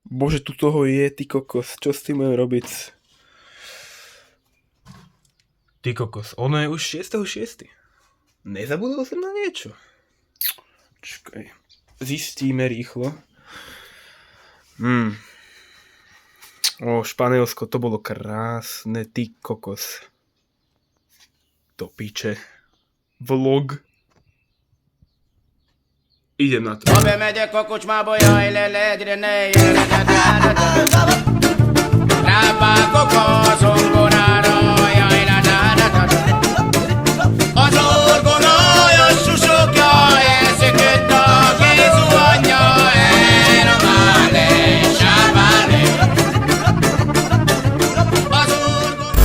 Bože, tu toho je, ty kokos. Čo s tým budem robiť? Ty kokos, ono je už 6.6. Nezabudol som na niečo. Čakaj. Zistíme rýchlo. Španielsko, to bolo krásne, ty kokos. Do piče. Vlog. Idem na to. Megyek a kocsmába, jaj, egyre ne, rábálkok a zongorára, jaj, az orgonája susogja, elszökött a Jézus anyja, elromále, sábále. Az orgonája...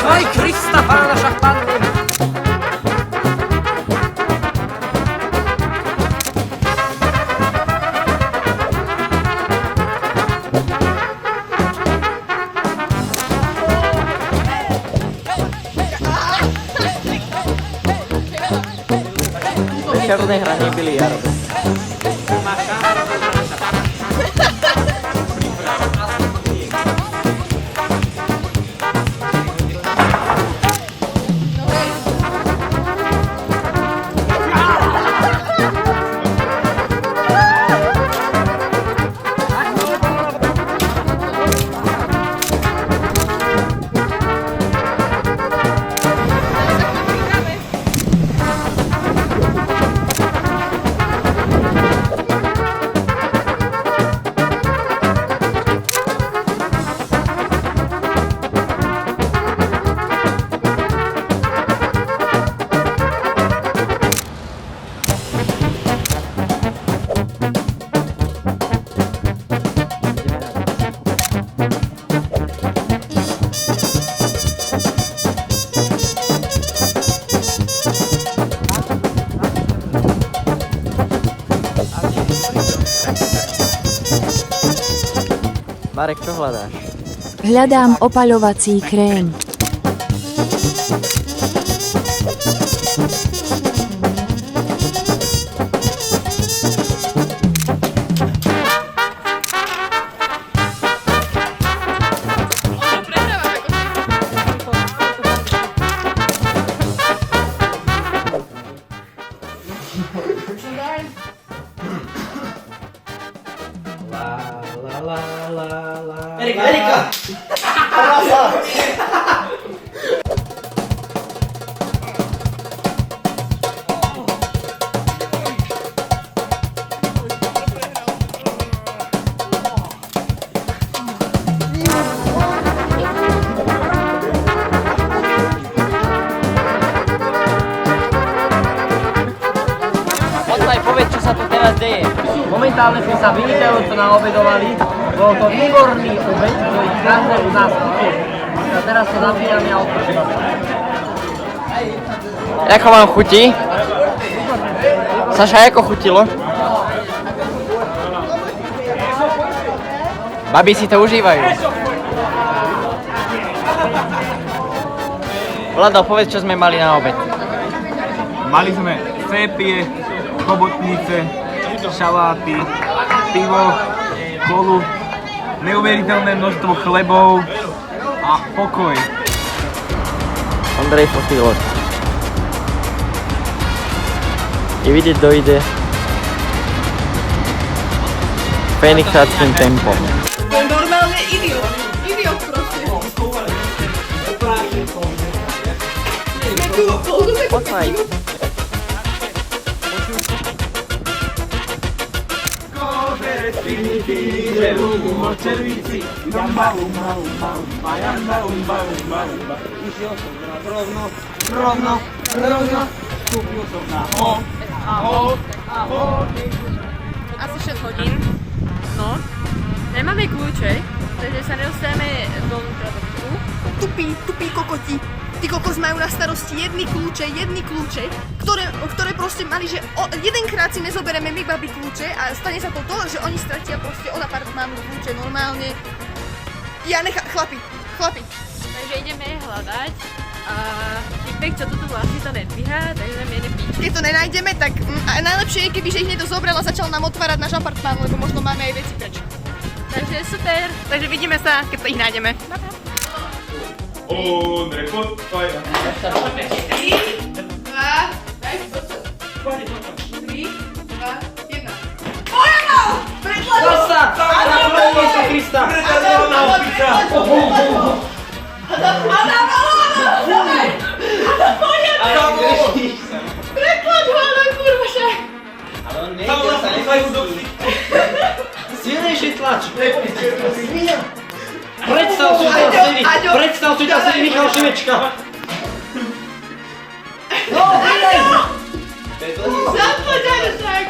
Oj, Krista Pána, však padnem. Večerné hraní biliardu. Marek, čo hľadáš? Hľadám opaľovací krém. Erika! Odtaj, povedz, čo sa tu teraz deje. Momentálne sme sa vynikajúco naobedovali. Bol to výborný obed, ktorý každému z nás chutí. A teraz to zapíname a odpočívame. Ako vám chutí? Saša, ako chutilo? Babi si to užívajú. Vlado, povedz, čo sme mali na obed. Mali sme sépie, chobotnice, šaláty, pivo, kolu neuveriteľné množstvo chlebov a pokoj. Ondrej fotí loď. I vidieť dojde Fenichátským tempom. To je normálne idiot. Idiot proste. Sme tu, koľko sme tu? Počkaj. Asi 6 hodín. No. Nemáme kľúče, takže sa nedostávame dovnútra do tu. Tupí kokoti. Tí kokos majú na starosti jedny kľúče, ktoré proste mali, že jedenkrát si nezoberieme my babi kľúče a stane sa to, že oni stratia proste od apartmánu kľúče normálne. Chlapi. Takže ideme hľadať a typek, čo tu vlastne to nedvíha, takže nám jede píči. Keď to nenájdeme, tak najlepšie je, keby že ich niekto zobral a začal nám otvárať náš apartmán, lebo možno máme aj veci preč. Takže super. Takže vidíme sa, keď to ich nájdeme. Ondrej, poď. 3, 2, 1. Zasa! Na prvom Ježiša Krista! Preklaď ho, ale kurva však! Ale on nejde sa nefajúci. Silnejšie tlač! Predstav si tam sedí Michal Šimečka! No, hľadaj! Zapoď, Aňo, však!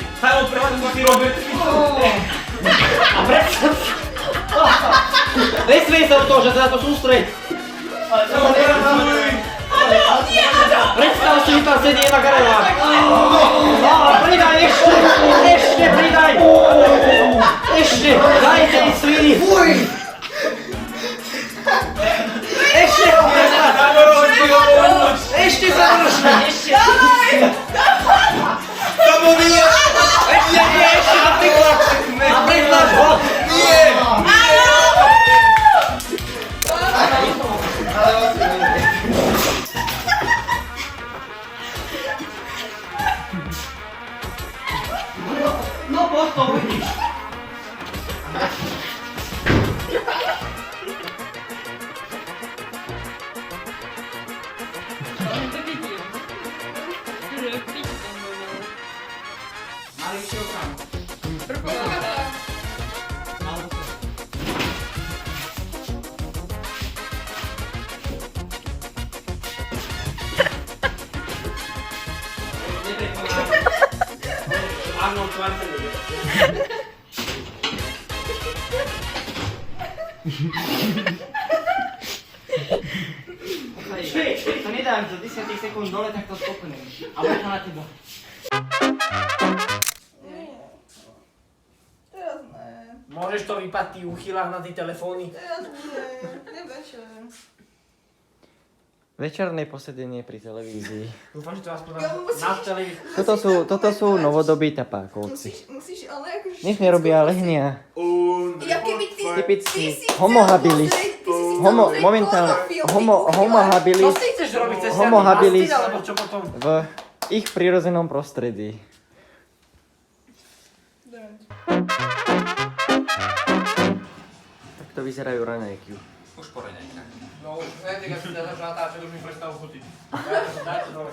A predstav si... Nesmej sa do toho, že sa na to sústreď! Predstav si, že tam sedí Eva Garelová! Pridaj ešte pridaj! Ešte, daj tej sviny! Ešte ho prestať! Ešte završ! Ešte! Ešte napríklad! A prestať ho! No poď to uvidíš! Arnold Schwarzenegger. To nedám, za 10 sekúnd dole, tak to stopnem. A bude to na teba. Teraz ne. Môžeš to vypať ty uchylách na tie telefóny? Teraz nevečer. Večerné posedenie pri televízii. Dúfam, že to aspoň musíš- na televízii. Toto sú novodobí tapákovci. Musíš, ale akože... Nech nerobia lehnia. Ja keby ty... Typický ty si chcel homo habilis. pozrieť- ty si chcel pozrieť Momentálne pornofilmy. homo habilis Ty chceš robiť cez Homo habilis. alebo čo potom? v ich prirodzenom prostredí. Tak to vyzerajú raňajky. Už po raňajkách. No už ne, keď si začal natáčať, už mi prestal chutiť. Daj to dole.